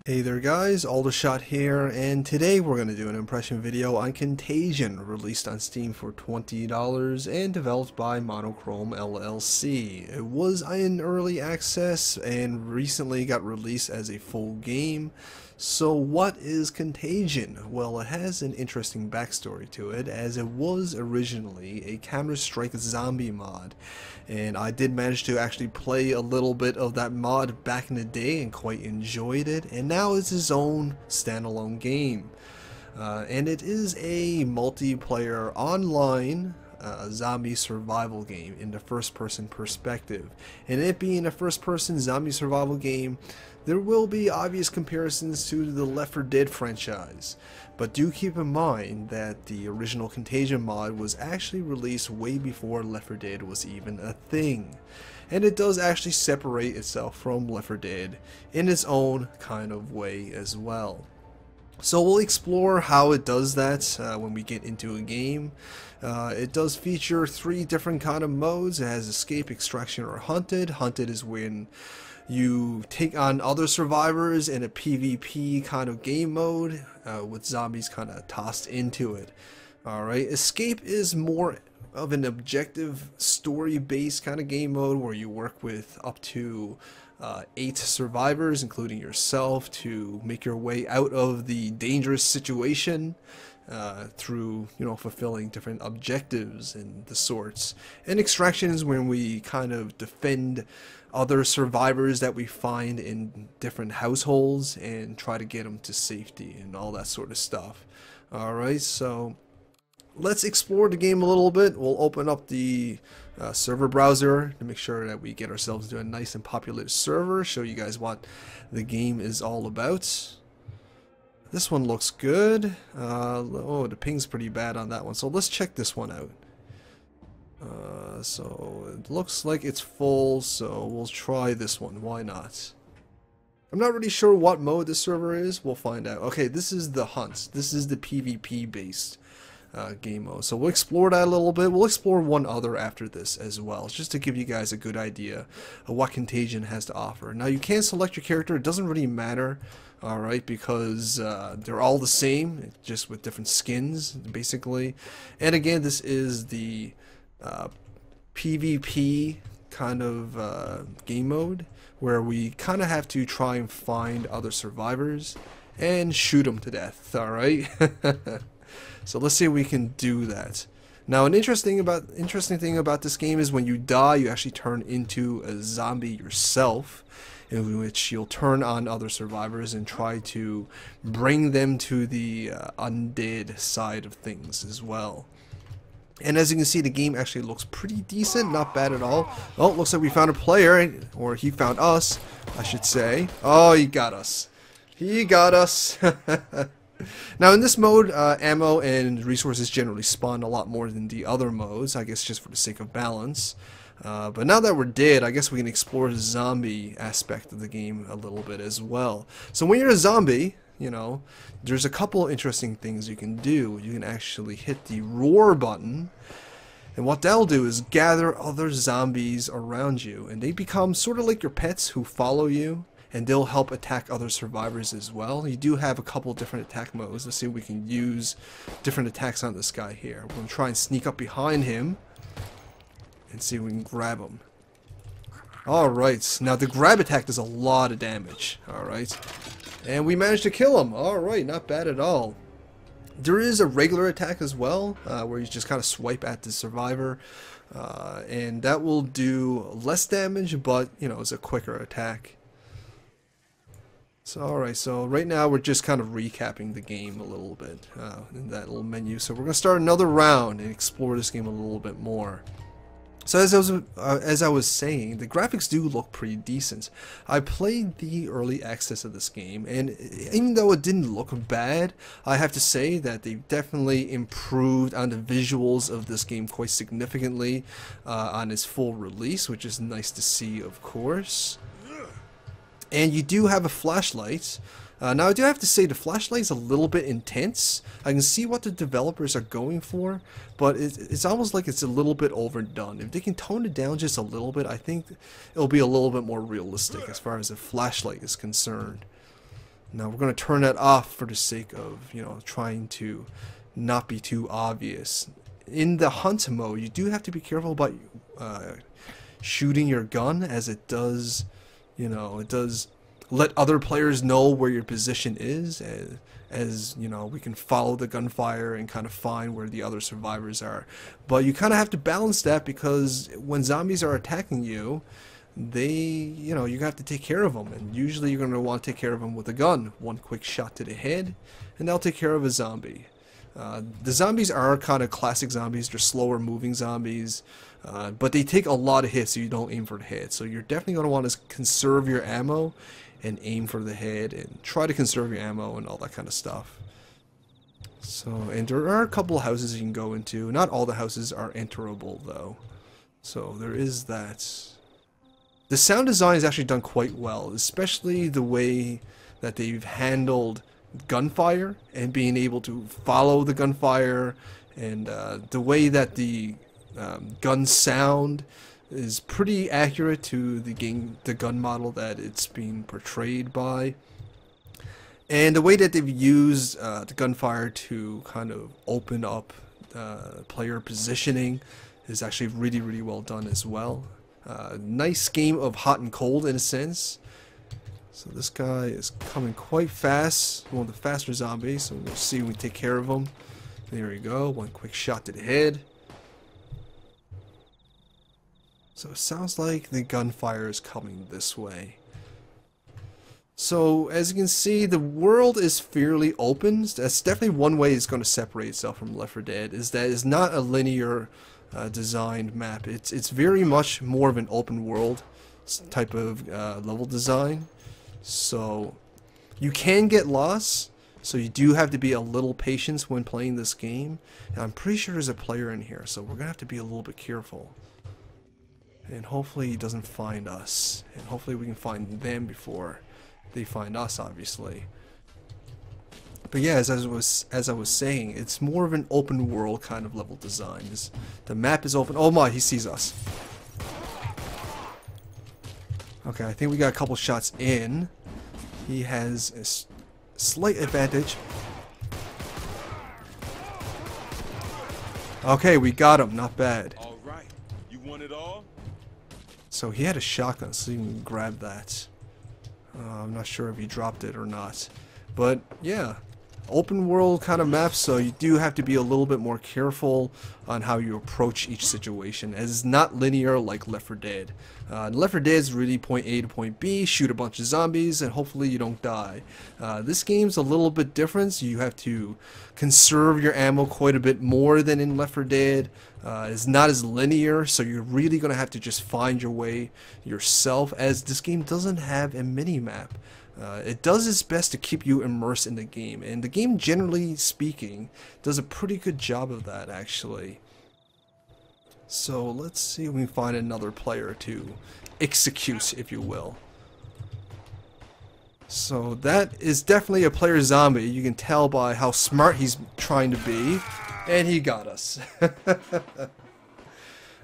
Hey there guys, Aldershot here, and today we're going to do an impression video on Contagion, released on Steam for $20 and developed by Monochrome LLC. It was in early access and recently got released as a full game. So what is Contagion? Well, it has an interesting backstory to it, as it was originally a Counter-Strike zombie mod, and I did manage to actually play a little bit of that mod back in the day and quite enjoyed it, and now it's its own standalone game. And it is a multiplayer online zombie survival game in the first-person perspective. And it being a first-person zombie survival game, there will be obvious comparisons to the Left 4 Dead franchise, but do keep in mind that the original Contagion mod was actually released way before Left 4 Dead was even a thing. And it does actually separate itself from Left 4 Dead in its own kind of way as well. So we'll explore how it does that when we get into a game. It does feature 3 different kind of modes. It has escape, extraction, or hunted. Hunted is when you take on other survivors in a PvP kind of game mode with zombies kind of tossed into it. Alright, escape is more of an objective story-based kind of game mode where you work with up to 8 survivors, including yourself, to make your way out of the dangerous situation through, fulfilling different objectives and the sorts. And extraction is when we kind of defend other survivors that we find in different households and try to get them to safety and all that sort of stuff. Alright, so let's explore the game a little bit. We'll open up the server browser to make sure that we get ourselves into a nice and populated server, show you guys what the game is all about. This one looks good. Oh, the ping's pretty bad on that one, so let's check this one out. So it looks like it's full, so we'll try this one. Why not? I'm not really sure what mode this server is. We'll find out. Okay, this is the hunt. This is the PvP based game mode. So we'll explore that a little bit. We'll explore one other after this as well, just to give you guys a good idea of what Contagion has to offer. Now you can select your character. It doesn't really matter, alright, because they're all the same, just with different skins, basically. And again, this is the PvP kind of game mode, where we kind of have to try and find other survivors and shoot them to death, alright? So let's see if we can do that. Now, an interesting thing about this game is when you die, you actually turn into a zombie yourself, in which you'll turn on other survivors and try to bring them to the undead side of things as well. And as you can see, the game actually looks pretty decent, not bad at all. Oh, looks like we found a player, or he found us, I should say. Oh, he got us. He got us. Now in this mode, ammo and resources generally spawn a lot more than the other modes, I guess just for the sake of balance. But now that we're dead, I guess we can explore the zombie aspect of the game a little bit as well. So when you're a zombie, there's a couple interesting things you can do. You can actually hit the roar button, and what that'll do is gather other zombies around you, and they become sort of like your pets who follow you, and they'll help attack other survivors as well. You do have a couple different attack modes. Let's see if we can use different attacks on this guy here. We're going to try and sneak up behind him and see if we can grab him. Alright, now the grab attack does a lot of damage. Alright, and we managed to kill him. Alright, not bad at all. There is a regular attack as well, where you just kind of swipe at the survivor. And that will do less damage, but, it's a quicker attack. So alright, so right now we're just kind of recapping the game a little bit in that little menu. So we're going to start another round and explore this game a little bit more. So as I was saying, the graphics do look pretty decent. I played the early access of this game, and even though it didn't look bad, I have to say that they definitely improved on the visuals of this game quite significantly on its full release, which is nice to see, of course. And you do have a flashlight. Now I do have to say the flashlight is a little bit intense. I can see what the developers are going for, but it's almost like it's a little bit overdone. If they can tone it down just a little bit, I think it'll be a little bit more realistic as far as the flashlight is concerned. Now we're going to turn that off for the sake of, you know, trying to not be too obvious. In the hunt mode, you do have to be careful about shooting your gun, as it does, you know, it does let other players know where your position is, as you know, we can follow the gunfire and kind of find where the other survivors are. But you kind of have to balance that, because when zombies are attacking you, they, you know, you have to take care of them, and usually you're going to want to take care of them with a gun. One quick shot to the head and they'll take care of a zombie. The zombies are kind of classic zombies. They're slower moving zombies, but they take a lot of hits, so you don't aim for the head. So you're definitely going to want to conserve your ammo and aim for the head, and try to conserve your ammo and all that kind of stuff. So, and there are a couple of houses you can go into. Not all the houses are enterable though, so there is that. The sound design is actually done quite well, especially the way that they've handled gunfire and being able to follow the gunfire, and the way that the gun sound is pretty accurate to the gun model that it's being portrayed by. And the way that they've used the gunfire to kind of open up player positioning is actually really, really well done as well. Nice game of hot and cold in a sense. So this guy is coming quite fast, one of the faster zombies, so we'll see when we take care of him. There we go, one quick shot to the head. So it sounds like the gunfire is coming this way. So as you can see, the world is fairly open. That's definitely one way it's going to separate itself from Left 4 Dead, is that it's not a linear designed map. It's very much more of an open world type of level design. So you can get lost, so you do have to be a little patient when playing this game. And I'm pretty sure there's a player in here, so we're going to have to be a little bit careful. And hopefully he doesn't find us. And hopefully we can find them before they find us, obviously. But yeah, as I was saying, it's more of an open world kind of level design. The map is open. Oh my, he sees us. Okay, I think we got a couple shots in. He has a slight advantage. Okay, we got him. Not bad. All right. You want it all? So he had a shotgun, so you can grab that. I'm not sure if he dropped it or not. But yeah, open world kind of map, so you do have to be a little bit more careful on how you approach each situation, as it's not linear like Left 4 Dead. Left 4 Dead is really point A to point B, shoot a bunch of zombies, and hopefully you don't die. This game's a little bit different, so you have to conserve your ammo quite a bit more than in Left 4 Dead. It's not as linear, so you're really going to have to just find your way yourself, as this game doesn't have a mini-map. It does its best to keep you immersed in the game, and the game, generally speaking, does a pretty good job of that, actually. So let's see if we can find another player to execute, if you will. So that is definitely a player zombie. You can tell by how smart he's trying to be, and he got us.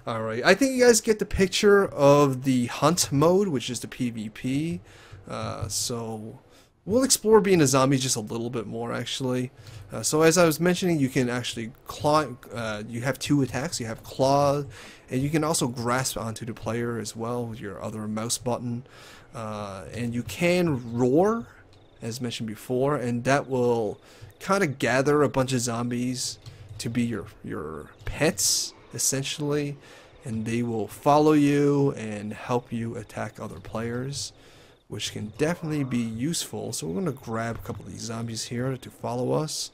Alright, I think you guys get the picture of the hunt mode, which is the PvP. So we'll explore being a zombie just a little bit more, actually. So as I was mentioning, you can actually claw. You have two attacks. You have claw, and you can also grasp onto the player as well with your other mouse button. And you can roar, as mentioned before, and that will kind of gather a bunch of zombies to be your pets, essentially, and they will follow you and help you attack other players, which can definitely be useful. So we're going to grab a couple of these zombies here to follow us.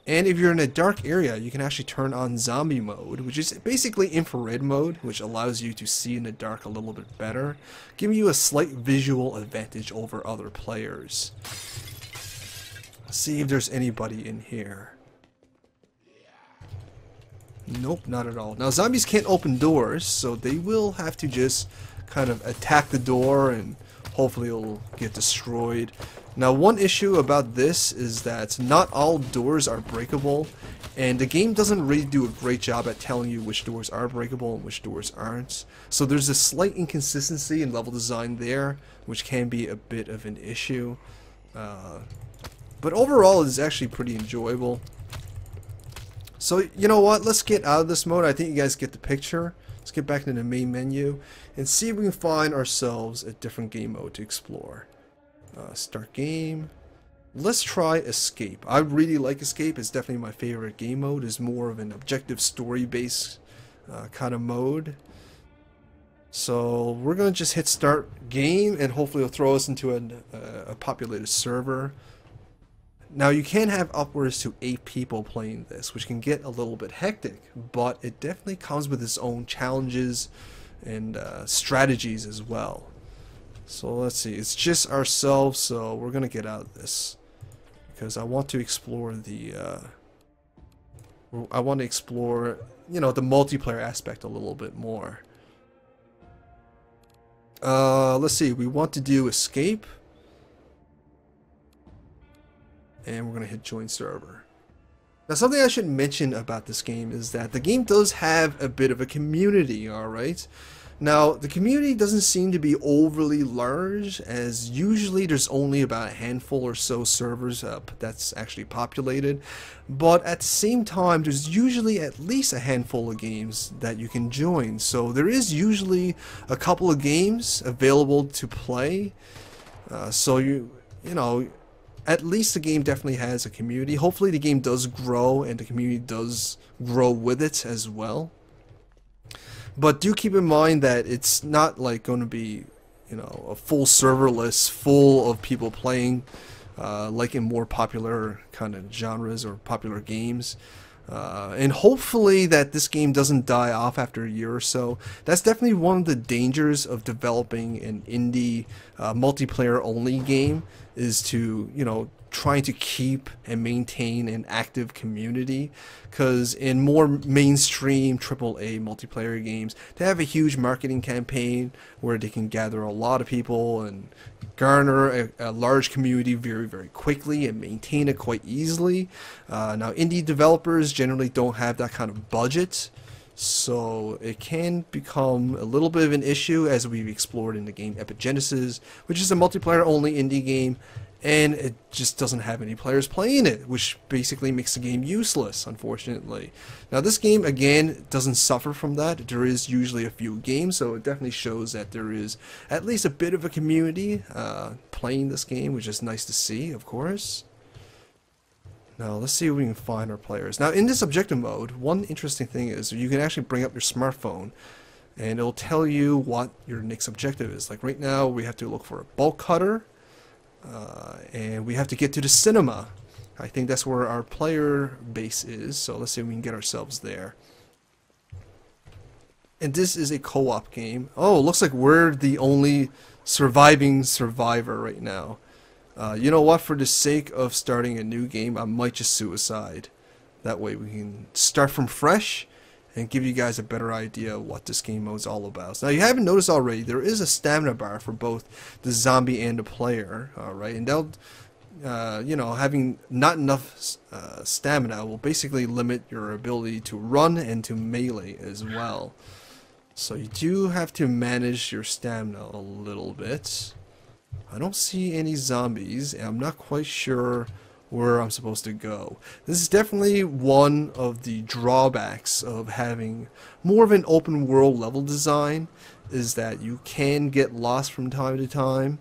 And if you're in a dark area, you can actually turn on zombie mode, which is basically infrared mode, which allows you to see in the dark a little bit better, giving you a slight visual advantage over other players. Let's see if there's anybody in here. Nope, not at all. Now, zombies can't open doors, so they will have to just kind of attack the door, and hopefully it'll get destroyed. Now, one issue about this is that not all doors are breakable, and the game doesn't really do a great job at telling you which doors are breakable and which doors aren't. So there's a slight inconsistency in level design there, which can be a bit of an issue. But overall, it's actually pretty enjoyable. So, you know what? Let's get out of this mode. I think you guys get the picture. Let's get back into the main menu and see if we can find ourselves a different game mode to explore. Start game. Let's try Escape. I really like Escape. It's definitely my favorite game mode. It's more of an objective story-based kind of mode. So we're going to just hit start game, and hopefully it'll throw us into a populated server. Now you can have upwards to 8 people playing this, which can get a little bit hectic, but it definitely comes with its own challenges and strategies as well. So let's see, it's just ourselves, so we're going to get out of this because I want to explore the you know, the multiplayer aspect a little bit more. Let's see, we want to do escape. And we're going to hit join server. Now, something I should mention about this game is that the game does have a bit of a community, alright? Now, the community doesn't seem to be overly large, as usually there's only about a handful or so servers that's actually populated. But at the same time, there's usually at least a handful of games that you can join. So there is usually a couple of games available to play. So you know, at least the game definitely has a community. Hopefully the game does grow and the community does grow with it as well. But do keep in mind that it's not like going to be, you know, a full server list full of people playing like in more popular kind of genres or popular games. And hopefully that this game doesn't die off after a year or so. That's definitely one of the dangers of developing an indie multiplayer only game, is to, you know, trying to keep and maintain an active community, because in more mainstream AAA multiplayer games, they have a huge marketing campaign where they can gather a lot of people and garner a large community very, very quickly and maintain it quite easily. Now, indie developers generally don't have that kind of budget, so it can become a little bit of an issue, as we've explored in the game Epigenesis, which is a multiplayer only indie game, and it just doesn't have any players playing it, which basically makes the game useless, unfortunately. Now, this game, again, doesn't suffer from that. There is usually a few games, so it definitely shows that there is at least a bit of a community playing this game, which is nice to see, of course. Now, let's see if we can find our players. Now, in this objective mode, one interesting thing is you can actually bring up your smartphone, and it'll tell you what your next objective is. Like right now, we have to look for a bulk cutter, and we have to get to the cinema. I think that's where our player base is, so let's see if we can get ourselves there. And this is a co-op game. Oh, looks like we're the only surviving survivor right now. You know what, for the sake of starting a new game, I might just suicide. That way we can start from fresh and give you guys a better idea of what this game mode is all about. Now, you haven't noticed already, there is a stamina bar for both the zombie and the player, alright? And they'll, you know, having not enough stamina will basically limit your ability to run and to melee as well. So you do have to manage your stamina a little bit. I don't see any zombies, and I'm not quite sure where I'm supposed to go. This is definitely one of the drawbacks of having more of an open world level design, is that you can get lost from time to time,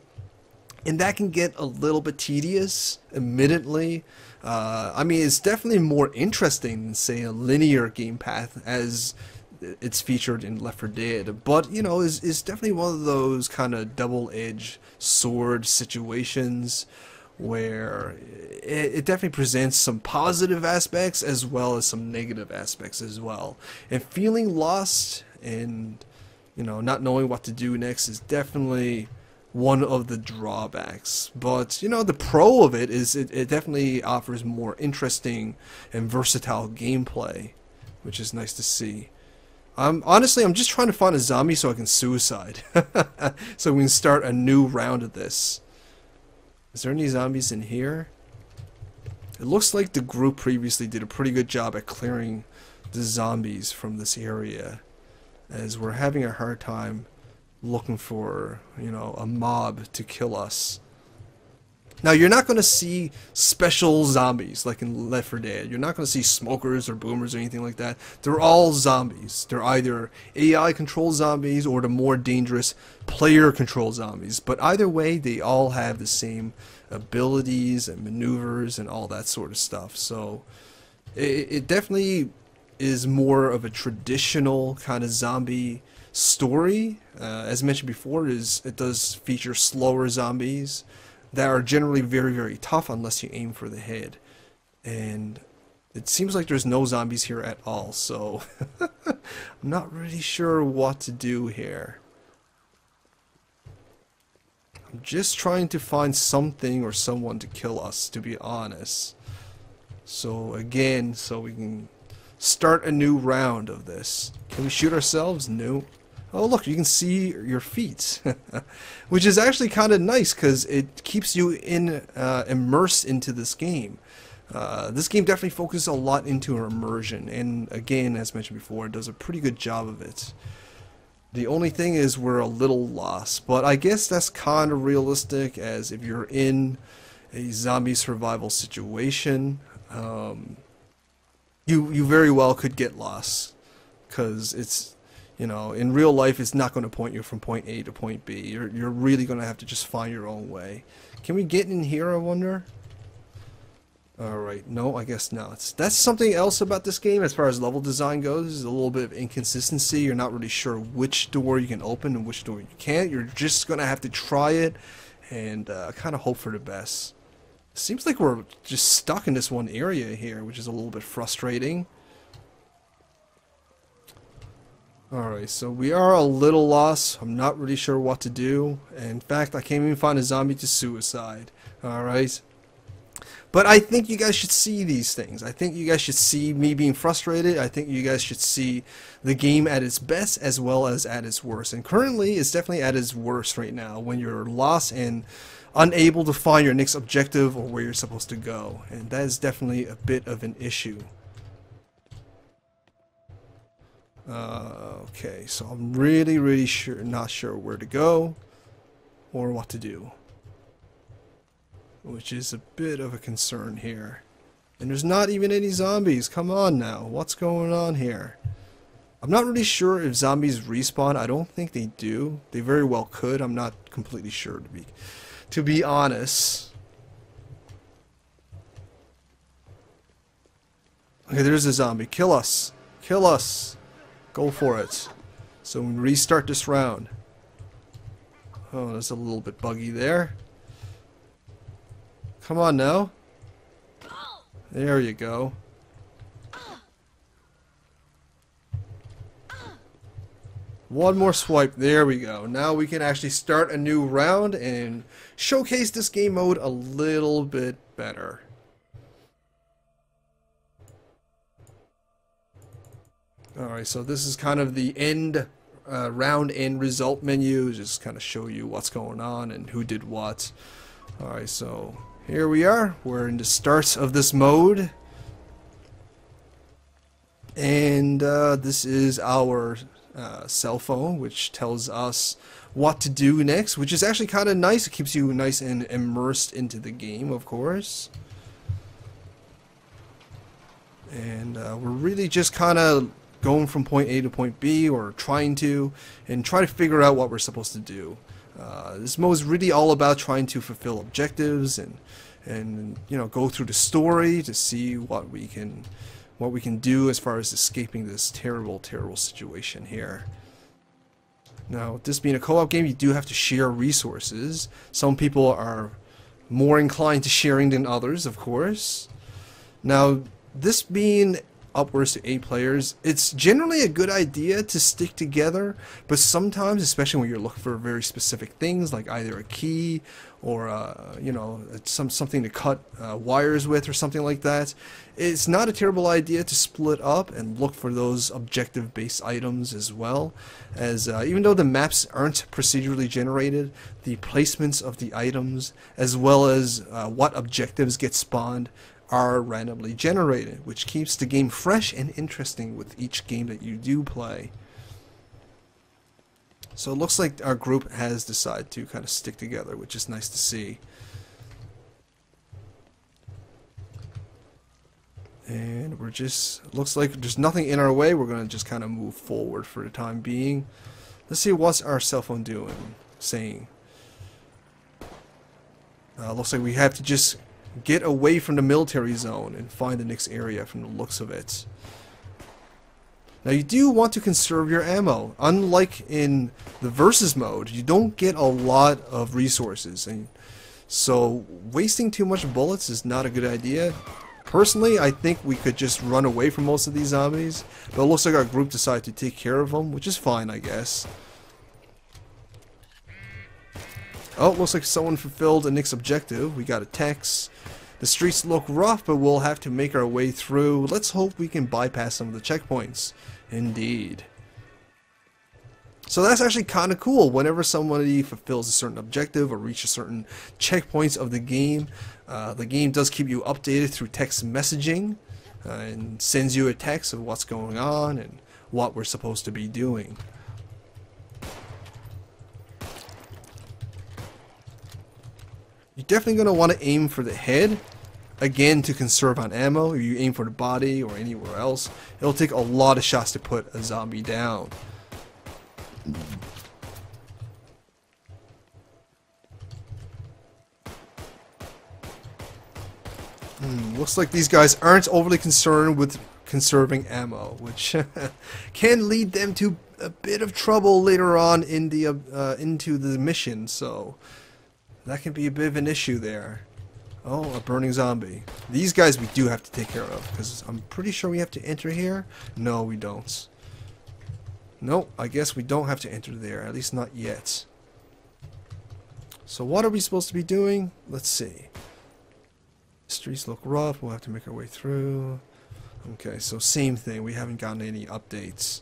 and that can get a little bit tedious, admittedly. I mean, it's definitely more interesting than, say, a linear game path as it's featured in Left 4 Dead, but, you know, is definitely one of those kind of double-edged sword situations where it definitely presents some positive aspects as well as some negative aspects as well. And feeling lost and, you know, not knowing what to do next is definitely one of the drawbacks. But, you know, the pro of it is it definitely offers more interesting and versatile gameplay, which is nice to see. Honestly, I'm just trying to find a zombie so I can suicide. So we can start a new round of this. Is there any zombies in here? It looks like the group previously did a pretty good job at clearing the zombies from this area, as we're having a hard time looking for, you know, a mob to kill us. Now, you're not going to see special zombies like in Left 4 Dead. You're not going to see smokers or boomers or anything like that. They're all zombies. They're either AI-controlled zombies or the more dangerous player-controlled zombies. But either way, they all have the same abilities and maneuvers and all that sort of stuff. So, it definitely is more of a traditional kind of zombie story. As mentioned before, it does feature slower zombies that are generally very, very tough unless you aim for the head. And it seems like there's no zombies here at all, so I'm not really sure what to do here. I'm just trying to find something or someone to kill us, to be honest. So again, so we can start a new round of this. Can we shoot ourselves? No. Oh look, you can see your feet, which is actually kind of nice because it keeps you immersed into this game. This game definitely focuses a lot into immersion, and again, as mentioned before, it does a pretty good job of it. The only thing is we're a little lost, but I guess that's kind of realistic, as if you're in a zombie survival situation, you very well could get lost, because it's, you know, in real life, it's not going to point you from point A to point B. You're really going to have to just find your own way. Can we get in here, I wonder? Alright, no, I guess not. That's something else about this game as far as level design goes. There's a little bit of inconsistency. You're not really sure which door you can open and which door you can't. You're just going to have to try it and kind of hope for the best. Seems like we're just stuck in this one area here, which is a little bit frustrating. Alright, so we are a little lost. I'm not really sure what to do. In fact, I can't even find a zombie to suicide. Alright. But I think you guys should see these things. I think you guys should see me being frustrated. I think you guys should see the game at its best as well as at its worst. And currently, it's definitely at its worst right now, when you're lost and unable to find your next objective or where you're supposed to go. And that is definitely a bit of an issue. Okay, so I'm really not sure where to go or what to do, which is a bit of a concern here. And there's not even any zombies. Come on now, what's going on here? I'm not really sure if zombies respawn. I don't think they do. They very well could. I'm not completely sure, to be honest. Okay, there's a zombie. Kill us. Kill us. Go for it. So we restart this round. Oh, that's a little bit buggy there. Come on now. There you go. One more swipe. There we go. Now we can actually start a new round and showcase this game mode a little bit better. Alright, so this is kind of the end, round end result menu. Just kind of show you what's going on and who did what. Alright, so here we are. We're in the start of this mode. And this is our cell phone, which tells us what to do next, which is actually kind of nice. It keeps you nice and immersed into the game, of course. And we're really just kind of going from point A to point B, or trying to, and try to figure out what we're supposed to do. This mode is really all about trying to fulfill objectives and you know, go through the story to see what we can do as far as escaping this terrible situation here. Now, this being a co-op game, you do have to share resources. Some people are more inclined to sharing than others, of course. Now, this being upwards to 8 players, it's generally a good idea to stick together, but sometimes, especially when you're looking for very specific things, like either a key or you know, something to cut wires with or something like that, it's not a terrible idea to split up and look for those objective based items as well, as even though the maps aren't procedurally generated, the placements of the items as well as what objectives get spawned are randomly generated, which keeps the game fresh and interesting with each game that you do play. So it looks like our group has decided to kind of stick together, which is nice to see. we're just, looks like there's nothing in our way. We're going to just kind of move forward for the time being. Let's see what's our cell phone saying. Looks like we have to just get away from the military zone and find the next area from the looks of it. Now you do want to conserve your ammo. Unlike in the versus mode, you don't get a lot of resources, and so wasting too much bullets is not a good idea. Personally, I think we could just run away from most of these zombies, but it looks like our group decided to take care of them, which is fine, I guess. Oh, looks like someone fulfilled a next objective. We got a text. The streets look rough, but we'll have to make our way through. Let's hope we can bypass some of the checkpoints. Indeed. So that's actually kind of cool. Whenever somebody fulfills a certain objective or reaches certain checkpoints of the game does keep you updated through text messaging and sends you a text of what's going on and what we're supposed to be doing. You're definitely going to want to aim for the head, again, to conserve on ammo. If you aim for the body or anywhere else, it'll take a lot of shots to put a zombie down. Looks like these guys aren't overly concerned with conserving ammo, which can lead them to a bit of trouble later on in the into the mission, so that can be a bit of an issue there. Oh, a burning zombie. These guys we do have to take care of, because I'm pretty sure we have to enter here. No, we don't. Nope, I guess we don't have to enter there, at least not yet. So what are we supposed to be doing? Let's see. Streets look rough, we'll have to make our way through. Okay, so same thing, we haven't gotten any updates.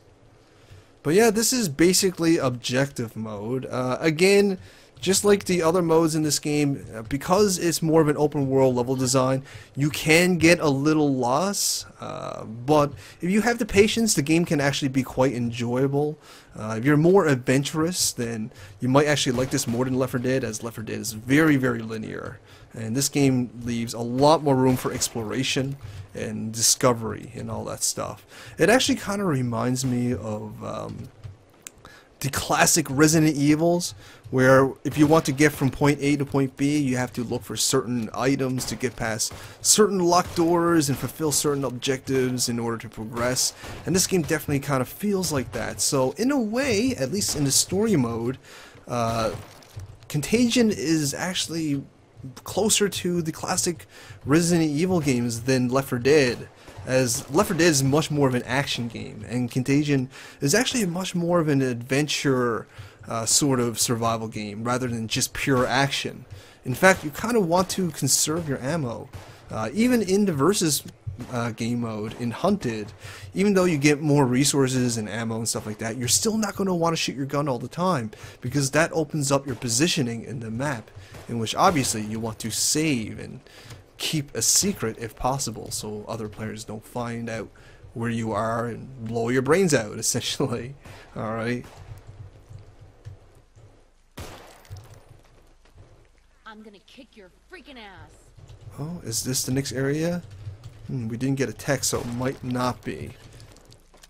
But yeah, this is basically objective mode. Again, just like the other modes in this game, because it's more of an open world level design, you can get a little lost, but if you have the patience, the game can actually be quite enjoyable. If you're more adventurous, then you might actually like this more than Left 4 Dead, as Left 4 Dead is very, very linear. And this game leaves a lot more room for exploration and discovery and all that stuff. It actually kind of reminds me of the classic Resident Evils, where if you want to get from point A to point B, you have to look for certain items to get past certain locked doors and fulfill certain objectives in order to progress. And this game definitely kind of feels like that. So in a way, at least in the story mode, Contagion is actually closer to the classic Resident Evil games than Left 4 Dead, as Left 4 Dead is much more of an action game, and Contagion is actually much more of an adventure sort of survival game rather than just pure action. In fact, you kind of want to conserve your ammo. Even in the versus game mode, in Hunted, even though you get more resources and ammo and stuff like that, you're still not going to want to shoot your gun all the time, because that opens up your positioning in the map, in which obviously you want to save and keep a secret if possible, so other players don't find out where you are and blow your brains out, essentially. Alright. I'm gonna kick your freaking ass. Oh, is this the next area? We didn't get a text, so it might not be.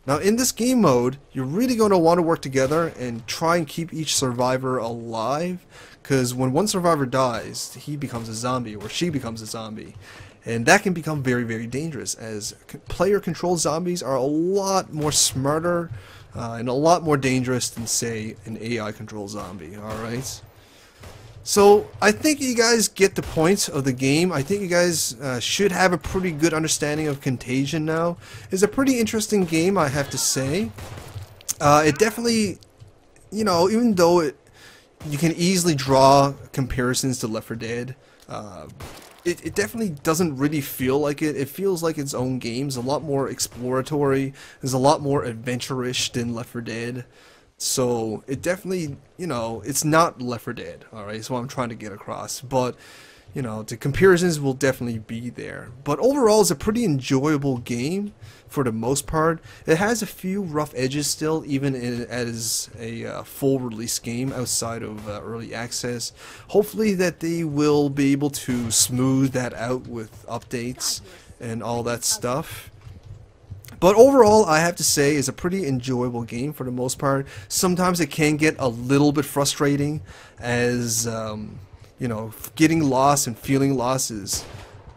Now, in this game mode, you're really going to want to work together and try and keep each survivor alive, because when one survivor dies, he becomes a zombie, or she becomes a zombie. And that can become very, very dangerous, as player-controlled zombies are a lot more smarter and a lot more dangerous than, say, an AI-controlled zombie, alright? So, I think you guys get the point of the game. I think you guys should have a pretty good understanding of Contagion now. It's a pretty interesting game, I have to say. It definitely, you know, even though you can easily draw comparisons to Left 4 Dead, it definitely doesn't really feel like it. It feels like its own game. It's a lot more exploratory. It's a lot more adventure-ish than Left 4 Dead. So it definitely, you know, it's not Left 4 Dead, alright, that's what I'm trying to get across, but, you know, the comparisons will definitely be there. But overall, it's a pretty enjoyable game for the most part. It has a few rough edges still, even as a full release game outside of early access. Hopefully that they will be able to smooth that out with updates and all that stuff. But overall, I have to say, it's a pretty enjoyable game for the most part. Sometimes it can get a little bit frustrating, as you know, getting lost and feeling lost is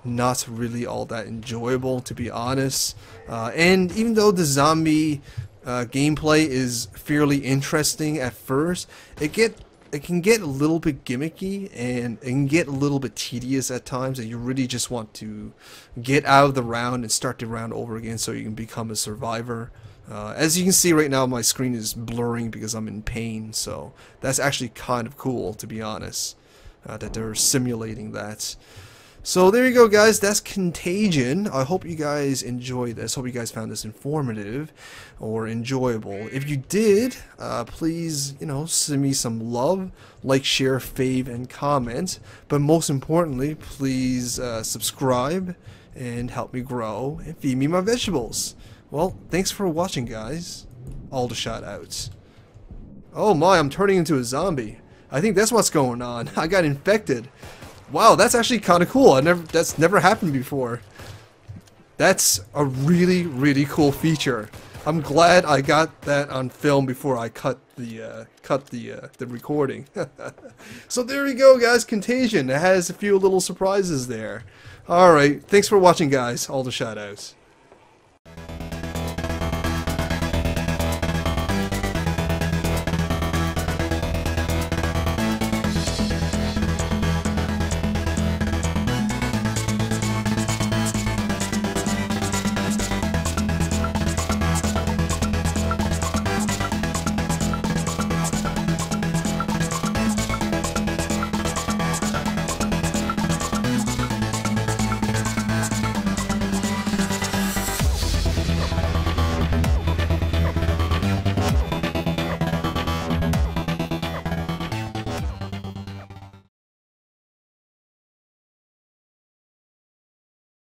not really all that enjoyable, to be honest. And even though the zombie gameplay is fairly interesting at first, it can get a little bit gimmicky, and it can get a little bit tedious at times, and you really just want to get out of the round and start the round over again so you can become a survivor. As you can see right now, my screen is blurring because I'm in pain, so that's actually kind of cool, to be honest, that they're simulating that. So there you go, guys. That's Contagion. I hope you guys enjoyed this. Hope you guys found this informative or enjoyable. If you did, please, you know, send me some love, like, share, fave, and comment. But most importantly, please subscribe and help me grow and feed me my vegetables. Well, thanks for watching, guys. All the shout outs. Oh my, I'm turning into a zombie. I think that's what's going on. I got infected. Wow, that's actually kind of cool. That's never happened before. That's a really, really cool feature. I'm glad I got that on film before I cut the recording. So there you go, guys. Contagion. It has a few little surprises there. All right, thanks for watching, guys. All the shout outs.